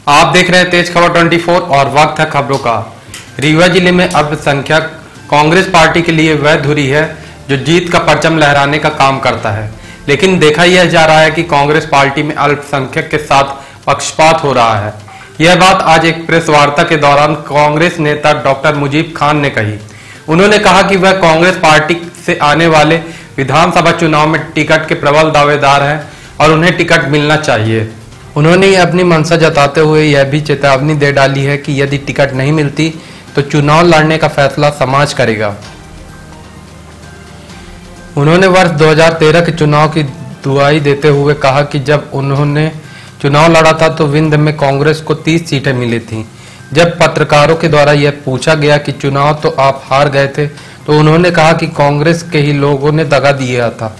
आप देख रहे हैं तेज खबर 24 और वक्त है खबरों का। रीवा जिले में अल्पसंख्यक कांग्रेस पार्टी के लिए वह धुरी है जो जीत का परचम लहराने का काम करता है, लेकिन देखा यह जा रहा है कि कांग्रेस पार्टी में अल्पसंख्यक के साथ पक्षपात हो रहा है। यह बात आज एक प्रेस वार्ता के दौरान कांग्रेस नेता डॉक्टर मुजीब खान ने कही। उन्होंने कहा कि वह कांग्रेस पार्टी से आने वाले विधानसभा चुनाव में टिकट के प्रबल दावेदार हैं और उन्हें टिकट मिलना चाहिए। उन्होंने अपनी मंशा जताते हुए यह भी चेतावनी दे डाली है कि यदि टिकट नहीं मिलती तो चुनाव लड़ने का फैसला समाज करेगा। उन्होंने वर्ष 2013 के चुनाव की दुहाई देते हुए कहा कि जब उन्होंने चुनाव लड़ा था तो विंध्य में कांग्रेस को 30 सीटें मिली थीं। जब पत्रकारों के द्वारा यह पूछा गया कि चुनाव तो आप हार गए थे, तो उन्होंने कहा कि कांग्रेस के ही लोगों ने दगा दिया था।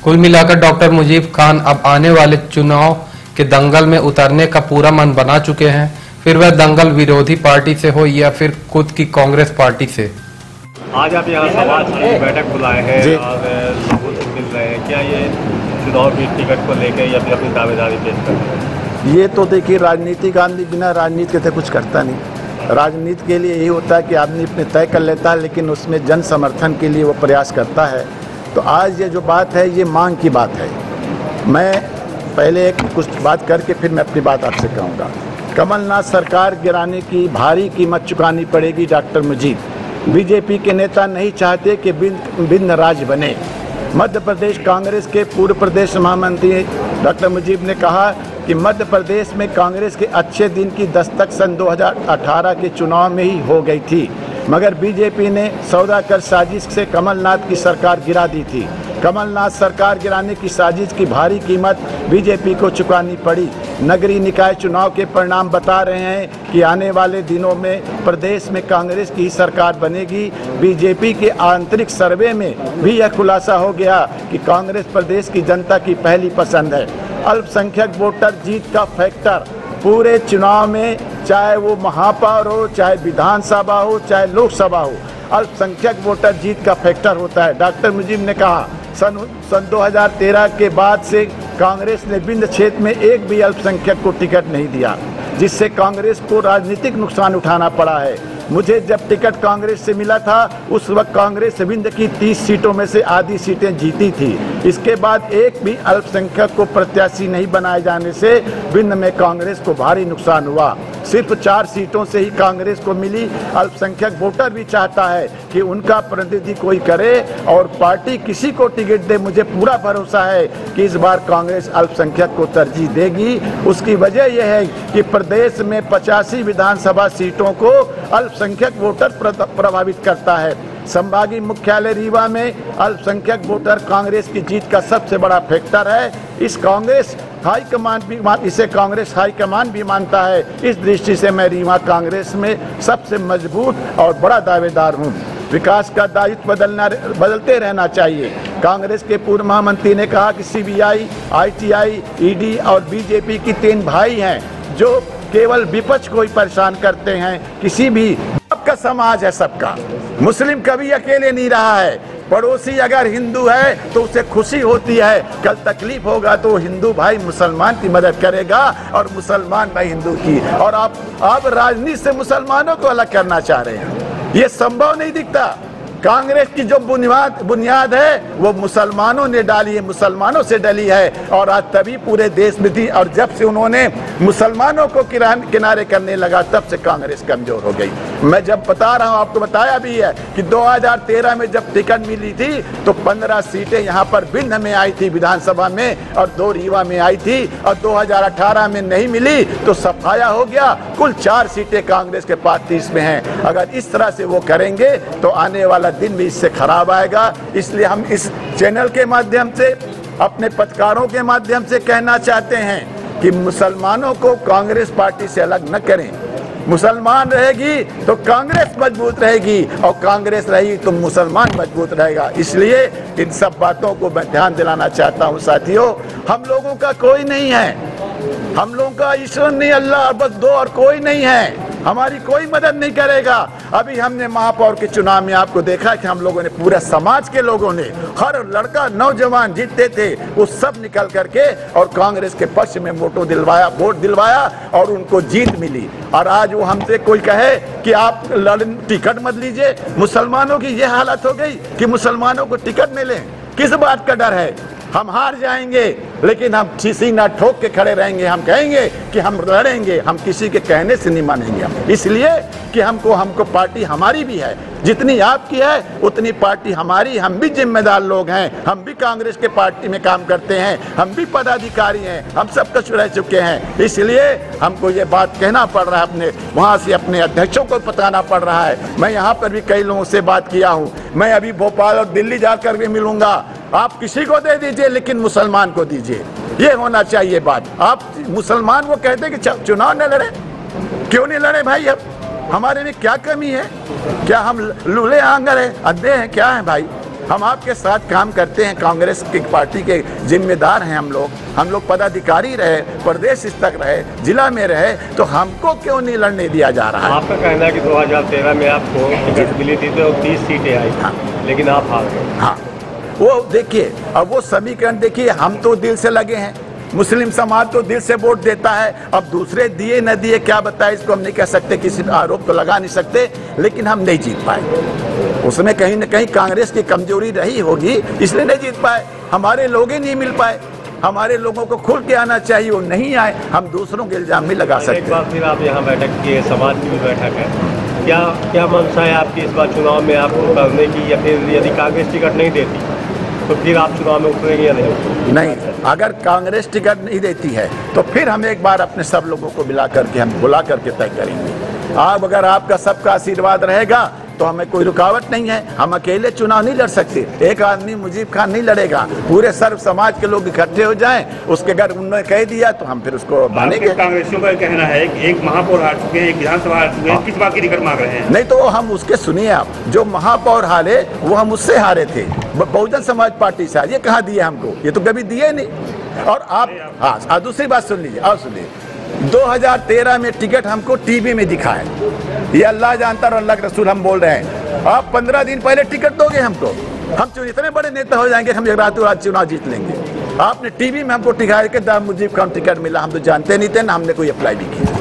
कुल मिलाकर डॉक्टर मुजीब खान अब आने वाले चुनाव के दंगल में उतरने का पूरा मन बना चुके हैं, फिर वह दंगल विरोधी पार्टी से हो या फिर खुद की कांग्रेस पार्टी से। आज आप यहाँ समाज की बैठक बुलाए हैं और लोगों से मिल रहे हैं, क्या ये चुनाव की टिकट को लेकर या फिर अपनी दावेदारी पेश कर रहे हैं? ये तो देखिए, राजनीतिक आदमी बिना राजनीति के तो कुछ करता नहीं। राजनीति के लिए यही होता है कि आदमी अपने तय कर लेता है, लेकिन उसमें जन समर्थन के लिए वो प्रयास करता है। तो आज ये जो बात है, ये मांग की बात है। मैं पहले एक कुछ बात करके फिर मैं अपनी बात आपसे कहूँगा। कमलनाथ सरकार गिराने की भारी कीमत चुकानी पड़ेगी डॉक्टर मुजीब। बीजेपी के नेता नहीं चाहते कि विंध्य राज्य बने। मध्य प्रदेश कांग्रेस के पूर्व प्रदेश महामंत्री डॉक्टर मुजीब ने कहा कि मध्य प्रदेश में कांग्रेस के अच्छे दिन की दस्तक सन 2018 के चुनाव में ही हो गई थी, मगर बीजेपी ने सौदा कर साजिश से कमलनाथ की सरकार गिरा दी थी। कमलनाथ सरकार गिराने की साजिश की भारी कीमत बीजेपी को चुकानी पड़ी। नगरीय निकाय चुनाव के परिणाम बता रहे हैं कि आने वाले दिनों में प्रदेश में कांग्रेस की सरकार बनेगी। बीजेपी के आंतरिक सर्वे में भी यह खुलासा हो गया कि कांग्रेस प्रदेश की जनता की पहली पसंद है। अल्पसंख्यक वोटर जीत का फैक्टर पूरे चुनाव में, चाहे वो महापौर हो, चाहे विधानसभा हो, चाहे लोकसभा हो, अल्पसंख्यक वोटर जीत का फैक्टर होता है। डॉक्टर मुजीब ने कहा सन 2013 के बाद से कांग्रेस ने विंध्य क्षेत्र में एक भी अल्पसंख्यक को टिकट नहीं दिया, जिससे कांग्रेस को राजनीतिक नुकसान उठाना पड़ा है। मुझे जब टिकट कांग्रेस से मिला था, उस वक्त कांग्रेस विंध्य की 30 सीटों में से आधी सीटें जीती थी। इसके बाद एक भी अल्पसंख्यक को प्रत्याशी नहीं बनाए जाने से विंध्य में कांग्रेस को भारी नुकसान हुआ। सिर्फ 4 सीटों से ही कांग्रेस को मिली। अल्पसंख्यक वोटर भी चाहता है कि उनका प्रतिनिधि कोई करे और पार्टी किसी को टिकट दे। मुझे पूरा भरोसा है कि इस बार कांग्रेस अल्पसंख्यक को तरजीह देगी। उसकी वजह यह है कि प्रदेश में 85 विधानसभा सीटों को अल्पसंख्यक वोटर प्रभावित करता है। संभागीय मुख्यालय रीवा में अल्पसंख्यक वोटर कांग्रेस की जीत का सबसे बड़ा फैक्टर है। इसे कांग्रेस हाईकमान भी मानता है। इस दृष्टि से मैं रीवा कांग्रेस में सबसे मजबूत और बड़ा दावेदार हूँ। विकास का दायित्व बदलते रहना चाहिए। कांग्रेस के पूर्व महामंत्री ने कहा कि सीबीआई, आईटीआई, ईडी और बीजेपी की 3 भाई हैं जो केवल विपक्ष को ही परेशान करते हैं। किसी भी सबका समाज है, सबका। मुस्लिम कभी अकेले नहीं रहा है। पड़ोसी अगर हिंदू है तो उसे खुशी होती है, कल तकलीफ होगा तो हिंदू भाई मुसलमान की मदद करेगा और मुसलमान भाई हिंदू की। और आप राजनीति से मुसलमानों को अलग करना चाह रहे हैं, ये संभव नहीं दिखता। कांग्रेस की जो बुनियाद है वो मुसलमानों ने डाली है, मुसलमानों से डली है, और आज तभी पूरे देश में थी। और जब से उन्होंने मुसलमानों को किनारे करने लगा, तब से कांग्रेस कमजोर हो गई। मैं जब बता रहा हूं, आपको बताया भी है कि 2013 में जब टिकट मिली थी तो 15 सीटें यहाँ पर विंध्य में आई थी विधानसभा में, और 2 रीवा में आई थी। और 2018 में नहीं मिली तो सफाया हो गया। कुल 4 सीटें कांग्रेस के पार्टी में हैं। अगर इस तरह से वो करेंगे तो आने वाला दिन भी इससे खराब आएगा। इसलिए हम इस चैनल के माध्यम से, अपने पत्रकारों के माध्यम से कहना चाहते हैं कि मुसलमानों को कांग्रेस पार्टी से अलग न करें। मुसलमान रहेगी तो कांग्रेस मजबूत रहेगी, और कांग्रेस रहेगी तो मुसलमान मजबूत रहेगा। इसलिए इन सब बातों को मैं ध्यान दिलाना चाहता हूं। साथियों, हम लोगों का कोई नहीं है, हम लोगों का ईश्वर नहीं, अल्लाह, बस 2 और कोई नहीं है। हमारी कोई मदद नहीं करेगा। अभी हमने महापौर के चुनाव में आपको देखा कि हम लोगों ने, पूरे समाज के लोगों ने, हर लड़का नौजवान जीतते थे वो सब निकल करके और कांग्रेस के पक्ष में वोट दिलवाया और उनको जीत मिली। और आज वो हमसे कोई कहे कि आप टिकट मत लीजिए, मुसलमानों की ये हालत हो गई कि मुसलमानों को टिकट मिले। किस बात का डर है? हम हार जाएंगे लेकिन हम सीना ठोक के खड़े रहेंगे। हम कहेंगे कि हम लड़ेंगे, हम किसी के कहने से नहीं मानेंगे। इसलिए कि हमको पार्टी हमारी भी है, जितनी आपकी है उतनी पार्टी हमारी। हम भी जिम्मेदार लोग हैं, हम भी कांग्रेस के पार्टी में काम करते हैं, हम भी पदाधिकारी हैं, हम सब कुछ रह चुके हैं। इसलिए हमको ये बात कहना पड़ रहा है, अपने वहाँ से अपने अध्यक्षों को बताना पड़ रहा है। मैं यहाँ पर भी कई लोगों से बात किया हूँ, मैं अभी भोपाल और दिल्ली जाकर भी मिलूंगा। आप किसी को दे दीजिए लेकिन मुसलमान को दीजिए, ये होना चाहिए बात। आप मुसलमान वो कहते कि चुनाव न लड़े, क्यों नहीं लड़े भाई? अब हमारे में क्या कमी है? क्या हम लूले आंगर हैं, अंधे हैं, क्या है भाई? हम आपके साथ काम करते हैं, कांग्रेस की पार्टी के जिम्मेदार हैं हम लोग पदाधिकारी रहे, प्रदेश स्तर तक रहे, जिला में रहे, तो हमको क्यों नहीं लड़ने दिया जा रहा है? आपका कहना है कि 2013 में आपको टिकट मिली थी तो 30 सीटें आई, हाँ, लेकिन आप हार गए। हाँ, वो देखिए, अब वो समीकरण देखिए, हम तो दिल से लगे हैं, मुस्लिम समाज तो दिल से वोट देता है। अब दूसरे दिए न दिए क्या बताए, इसको हम नहीं कह सकते, किसी आरोप तो लगा नहीं सकते, लेकिन हम नहीं जीत पाए। उसमें कहीं न कहीं कांग्रेस की कमजोरी रही होगी, इसलिए नहीं जीत पाए। हमारे लोग ही नहीं मिल पाए, हमारे लोगों को खुल के आना चाहिए, वो नहीं आए, हम दूसरों के इल्जाम नहीं लगा सकते। एक बार फिर आप यहाँ बैठक किए, समाज की भी बैठक है, क्या मंशा है आपकी इस बार चुनाव में आपको करने की, या फिर यदि कांग्रेस टिकट नहीं देती तो फिर आप चुनाव में उतरेंगे या नहीं? नहीं, अगर कांग्रेस टिकट नहीं देती है तो फिर हम एक बार अपने सब लोगों को बुला करके तय करेंगे। आप अगर आपका सबका आशीर्वाद रहेगा तो हमें कोई रुकावट नहीं है। हम अकेले चुनाव नहीं लड़ सकते, एक आदमी मुजीब खान नहीं लड़ेगा, पूरे सर्व समाज के लोग इकट्ठे हो जाएं, उसके अगर उन्होंने कह दिया तो हम फिर उसको मानेंगे। कांग्रेसियों का कहना है कि एक महापौर हार चुके हैं, एक विधानसभा हार चुके हैं, किस बात की टिकट मांग रहे हैं? नहीं तो हम उसके सुनिए, आप जो महापौर हारे वो हम उससे हारे थे, बहुजन समाज पार्टी से। ये कहाँ दिए हमको? ये तो कभी दिए नहीं। और आप, हाँ, दूसरी बात सुन लीजिए, और सुनिए, 2013 में टिकट हमको टीवी में दिखा है, ये अल्लाह जानता और अल्लाह के रसूल हम बोल रहे हैं। आप 15 दिन पहले टिकट दोगे हमको, हम इतने बड़े नेता हो जाएंगे, हम एक रातों रात चुनाव जीत लेंगे। आपने टीवी में हमको दिखाया कि दाम मुझे कम टिकट मिला, हम तो जानते नहीं थे ना, हमने कोई अप्लाई भी किया,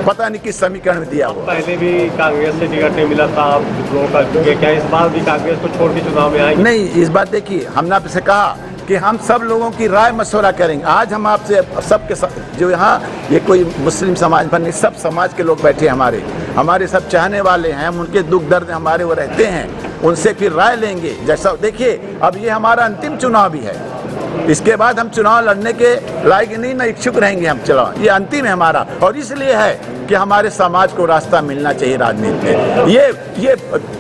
पता नहीं किस समीकरण में दिया हो। पहले भी कांग्रेस से टिकट नहीं मिला था, आप विद्रोह कर चुके, क्या इस बार भी कांग्रेस को छोड़ के चुनाव में आएंगे? नहीं, इस बात देखिए, हमने आपसे कहा कि हम सब लोगों की राय मशवरा करेंगे। आज हम आपसे सबके जो यहाँ ये कोई मुस्लिम समाज पर नहीं, सब समाज के लोग बैठे हमारे सब चाहने वाले हैं, हम उनके दुख दर्द हमारे वो रहते हैं, उनसे फिर राय लेंगे। जैसा देखिए, अब ये हमारा अंतिम चुनाव भी है, इसके बाद हम चुनाव लड़ने के लायक नहीं, ना इच्छुक रहेंगे हम चुनाव, ये अंतिम है हमारा। और इसलिए है कि हमारे समाज को रास्ता मिलना चाहिए राजनीति में। ये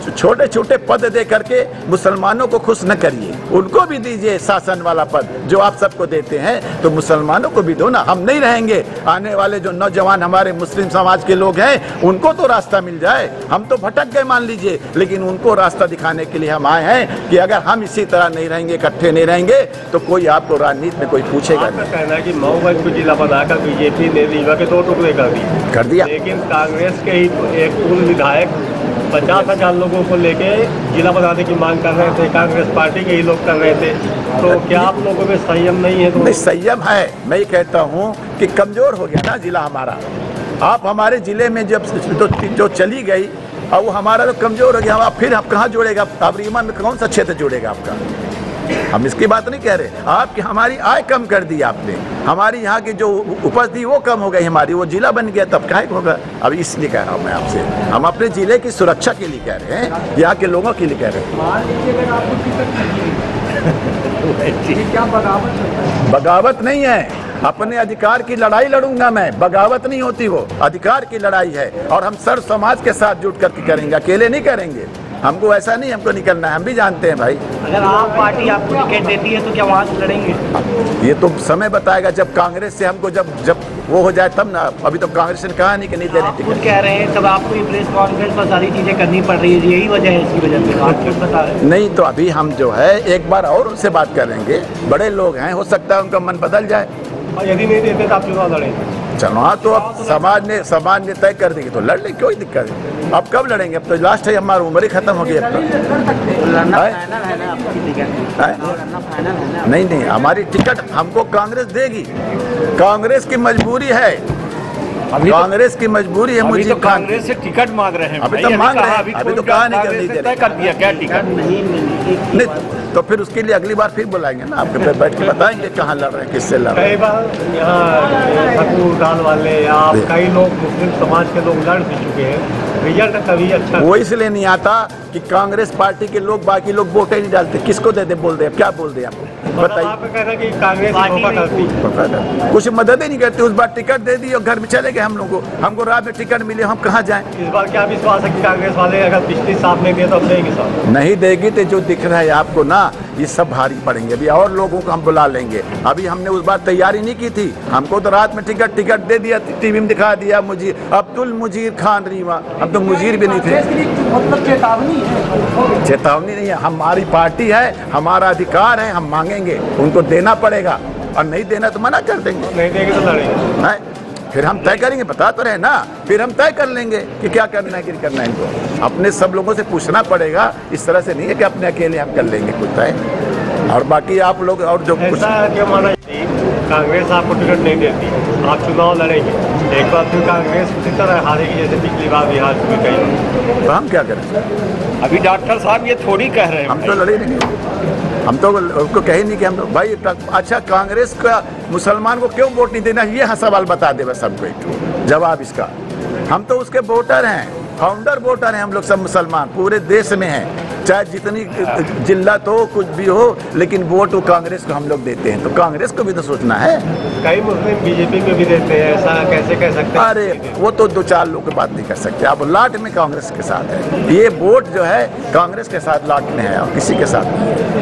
छोटे छोटे पद दे करके मुसलमानों को खुश न करिए, उनको भी दीजिए शासन वाला पद जो आप सबको देते हैं, तो मुसलमानों को भी दो ना। हम नहीं रहेंगे, आने वाले जो नौजवान हमारे मुस्लिम समाज के लोग हैं उनको तो रास्ता मिल जाए। हम तो भटक गए मान लीजिए, लेकिन उनको रास्ता दिखाने के लिए हम आए हैं कि अगर हम इसी तरह नहीं रहेंगे, इकट्ठे नहीं रहेंगे, तो कोई आपको राजनीति में कोई पूछेगा नहीं। कहना है कि मऊगंज को जिला बनाकर बीजेपी ने रीवा के 2 टुकड़े कर दिए, लेकिन कांग्रेस के ही एक पूर्व विधायक 50,000 लोगों को लेके जिला बनाने की मांग कर रहे थे, कांग्रेस पार्टी के ही लोग कर रहे थे, तो क्या आप लोगों में संयम नहीं है? तो नहीं, संयम है। मैं ये कहता हूँ कि कमजोर हो गया ना जिला हमारा। आप हमारे जिले में जब जो चली गई, अब वो हमारा तो कमजोर हो गया, अब फिर आप कहाँ जोड़ेगा? अब रीवा में कौन सा क्षेत्र जोड़ेगा आपका? हम इसकी बात नहीं कह रहे, आपकी हमारी आय कम कर दी आपने, हमारी यहाँ की जो उपज थी वो कम हो गई हमारी, वो जिला बन गया, तब क्या होगा? अब इसलिए कह रहा हूँ मैं आपसे, हम अपने जिले की सुरक्षा के लिए कह रहे हैं, यहाँ के लोगों के लिए कह रहे हैं। बगावत नहीं है, अपने अधिकार की लड़ाई लड़ूंगा मैं, बगावत नहीं होती, वो अधिकार की लड़ाई है, और हम सर्व समाज के साथ जुट करके करेंगे, अकेले नहीं करेंगे। हमको ऐसा नहीं, हमको निकलना है, हम भी जानते हैं भाई। अगर आप पार्टी आपको टिकट देती है तो क्या वहाँ से लड़ेंगे? ये तो समय बताएगा, जब कांग्रेस से हमको जब वो हो जाए तब ना। अभी तो कांग्रेस ने कहा नहीं कि नहीं देने टिकट। खुद कह रहे हैं, तब आपको ये प्रेस कॉन्फ्रेंस पर सारी चीजें करनी पड़ रही है, यही वजह है, इसकी वजह से आप कुछ बता रहे हैं? नहीं, तो अभी हम जो है एक बार और उनसे बात करेंगे, बड़े लोग हैं, हो सकता है उनका मन बदल जाए। और यदि नहीं देते तो आप चुनाव लड़ेंगे? चुनाव तो अब समाज ने तय कर देगी तो लड़ ले, कोई दिक्कत है। अब कब लड़ेंगे? अब तो लास्ट है, हमारी उम्र ही खत्म हो गई अब तो। नहीं, हमारी टिकट हमको कांग्रेस देगी, कांग्रेस की मजबूरी है, कांग्रेस की मजबूरी है। मुझे कांग्रेस से टिकट मांग रहे हैं, अभी तो मांग रहे हैं, अभी तो कहा नहीं कर दिया क्या टिकट नहीं, तो फिर उसके लिए अगली बार फिर बुलाएंगे ना, आपके पे बैठ के बताएंगे कहाँ लड़ रहे हैं, किससे लड़ रहे हैं। कई बार यहाँ ठाकुर दाल वाले या कई लोग मुस्लिम समाज के लोग लड़ भी चुके हैं, रिजल्ट कभी अच्छा वो इसलिए नहीं आता कि कांग्रेस पार्टी के लोग, बाकी लोग वोट ही नहीं डालते। किसको दे दे, बोल दे, क्या बोल दे आपको बताइए। आप कह रहे हैं कि कांग्रेस करती, कुछ मदद ही नहीं करती। उस बार टिकट दे दी और घर में चले गए हम लोग को, हमको रात में टिकट मिले, हम कहाँ जाएं? इस बार क्या विश्वास है कि कांग्रेस वाले अगर पिछली साफ नहीं दिए तो अब देंगे साफ? नहीं देगी तो जो दिख रहा है आपको ना, ये सब भारी पड़ेंगे। अभी और लोगों को हम बुला लेंगे। अभी हमने उस बार तैयारी नहीं की थी, हमको तो रात में टिकट दे दिया, टीवी में दिखा दिया मुझे अब्दुल मुजीर खान रीवा, अब तो मुजीर भी नहीं थे। मतलब चेतावनी नहीं है, हमारी पार्टी है, हमारा अधिकार है, हम मांगेंगे, उनको देना पड़ेगा, और नहीं देना तो मना कर देंगे। नहीं देंगे तो लड़ेंगे, फिर हम तय करेंगे, बता तो रहे ना, फिर हम तय कर लेंगे कि क्या करना है, क्या करना है। इनको अपने सब लोगों से पूछना पड़ेगा, इस तरह से नहीं है कि अपने अकेले हम कर लेंगे कुछ तय। और बाकी आप लोग और जो कुछ क्या माना, कांग्रेस आपको टिकट नहीं देती, आप चुनाव लड़ेंगे, एक बार फिर कांग्रेस उसी तरह हारेगी जैसे पिछली बार भी हार चुकी कहीं, तो हम क्या करें? अभी डॉक्टर साहब ये थोड़ी कह रहे हैं, हम तो लड़े नहीं, हम तो उनको कहे नहीं कि हम लोग भाई। अच्छा, कांग्रेस का मुसलमान को क्यों वोट नहीं देना, ये सवाल बता दे बस सबको जवाब इसका। हम तो उसके वोटर हैं, फाउंडर वोटर हैं हम लोग सब मुसलमान, पूरे देश में हैं, चाहे जितनी जिल्लत हो, कुछ भी हो, लेकिन वोट वो कांग्रेस को हम लोग देते हैं, तो कांग्रेस को भी तो सोचना है। कई मुस्लिम बीजेपी में भी देते हैं, ऐसा कैसे कह सकते हैं? अरे वो तो दो चार लोग की बात नहीं कर सकते आप, लाट में कांग्रेस के साथ है, ये वोट जो है कांग्रेस के साथ लाट में है और किसी के साथ नहीं है।